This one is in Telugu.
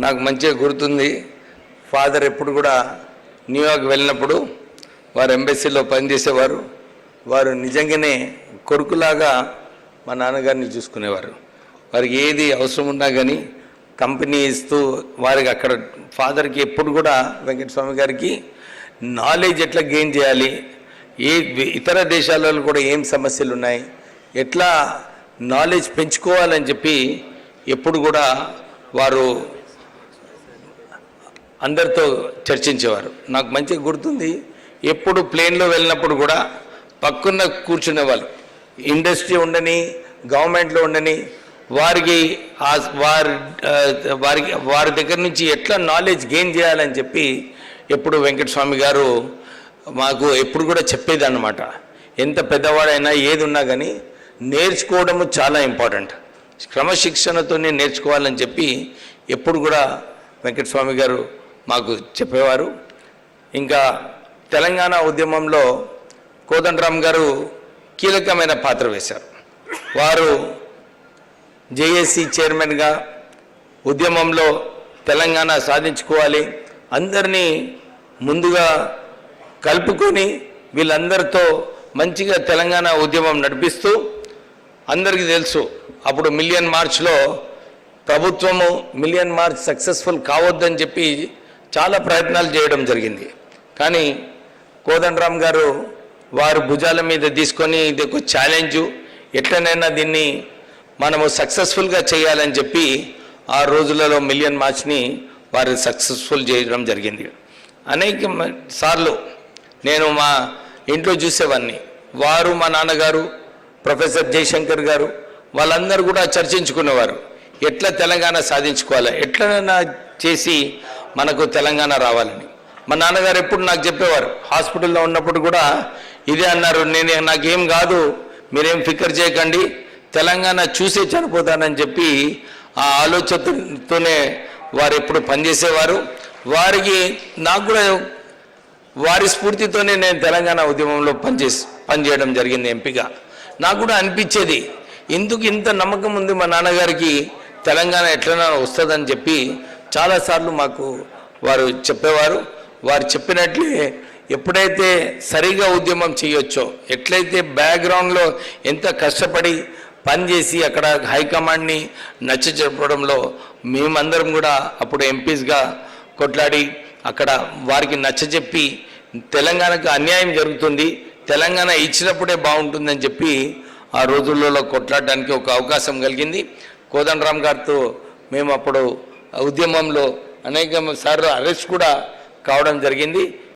నాకు మంచిగా గుర్తుంది. ఫాదర్ ఎప్పుడు కూడా న్యూయార్క్ వెళ్ళినప్పుడు వారు ఎంబసీలో పనిచేసేవారు. వారు నిజంగానే కొడుకులాగా మా నాన్నగారిని చూసుకునేవారు. వారికి ఏది అవసరం ఉన్నా కానీ కంపెనీ ఇస్తూ వారికి అక్కడ ఫాదర్కి ఎప్పుడు కూడా వెంకటస్వామి గారికి నాలెడ్జ్ ఎట్లా గెయిన్ చేయాలి, ఏ ఇతర దేశాలలో కూడా ఏం సమస్యలు ఉన్నాయి, ఎట్లా నాలెడ్జ్ పెంచుకోవాలని చెప్పి ఎప్పుడు కూడా వారు అందరితో చర్చించేవారు. నాకు మంచిగా గుర్తుంది. ఎప్పుడు ప్లేన్లో వెళ్ళినప్పుడు కూడా పక్కన కూర్చునేవాళ్ళు. ఇండస్ట్రీ ఉండని, గవర్నమెంట్లో ఉండని, వారి దగ్గర నుంచి ఎట్లా నాలెడ్జ్ గెయిన్ చేయాలని చెప్పి ఎప్పుడు వెంకటస్వామి గారు మాకు ఎప్పుడు కూడా చెప్పేది అన్నమాట. ఎంత పెద్దవాడైనా ఏది ఉన్నా కానీ నేర్చుకోవడము చాలా ఇంపార్టెంట్, క్రమశిక్షణతోనే నేర్చుకోవాలని చెప్పి ఎప్పుడు కూడా వెంకటస్వామి గారు మాకు చెప్పేవారు. ఇంకా తెలంగాణ ఉద్యమంలో కోదండరామ్ గారు కీలకమైన పాత్ర వేశారు. వారు జేఏసీ చైర్మన్గా ఉద్యమంలో తెలంగాణ సాధించుకోవాలి, అందరినీ ముందుగా కలుపుకొని వీళ్ళందరితో మంచిగా తెలంగాణ ఉద్యమం నడిపిస్తూ, అందరికీ తెలుసు అప్పుడు మిలియన్ మార్చ్లో ప్రభుత్వము మిలియన్ మార్చ్ సక్సెస్ఫుల్ కావద్దని చెప్పి చాలా ప్రయత్నాలు చేయడం జరిగింది. కానీ కోదండరామ్ గారు వారు భుజాల మీద తీసుకొని ఇది ఒక ఛాలెంజు, ఎట్లనైనా దీన్ని మనము సక్సెస్ఫుల్గా చేయాలని చెప్పి ఆ రోజులలో మిలియన్ మార్చ్ని వారు సక్సెస్ఫుల్ చేయడం జరిగింది. అనేక సార్లు నేను మా ఇంట్లో చూసేవాడిని. వారు, మా నాన్నగారు, ప్రొఫెసర్ జయశంకర్ గారు వాళ్ళందరూ కూడా చర్చించుకునేవారు. ఎట్లా తెలంగాణ సాధించుకోవాలి, ఎట్లనైనా చేసి మనకు తెలంగాణ రావాలని. మా నాన్నగారు ఎప్పుడు నాకు చెప్పేవారు. హాస్పిటల్లో ఉన్నప్పుడు కూడా ఇదే అన్నారు, నాకేం కాదు, మీరేం ఫికర్ చేయకండి, తెలంగాణ చూసే చనిపోతానని చెప్పి ఆ ఆలోచనతోనే వారు ఎప్పుడు పనిచేసేవారు. నాకు కూడా వారి స్ఫూర్తితోనే నేను తెలంగాణ ఉద్యమంలో పనిచేయడం జరిగింది ఎంపీగా. నాకు కూడా అనిపించేది, ఎందుకు ఇంత నమ్మకం ఉంది మా నాన్నగారికి తెలంగాణ ఎట్లైనా వస్తుందని చెప్పి చాలాసార్లు మాకు వారు చెప్పేవారు. వారు చెప్పినట్లే ఎప్పుడైతే సరిగా ఉద్యమం చేయొచ్చో, ఎట్లయితే బ్యాక్గ్రౌండ్లో ఎంత కష్టపడి పనిచేసి అక్కడ హైకమాండ్ని నచ్చచెప్పడంలో మేమందరం కూడా అప్పుడు ఎంపీస్గా కొట్లాడి అక్కడ వారికి నచ్చచెప్పి తెలంగాణకు అన్యాయం జరుగుతుంది, తెలంగాణ ఇచ్చినప్పుడే బాగుంటుందని చెప్పి ఆ రోజులలో కొట్లాడడానికి ఒక అవకాశం కలిగింది. కోదండరామ్ గారితో మేము అప్పుడు ఉద్యమంలో అనేక సార్లు అరెస్ట్ కూడా కావడం జరిగింది.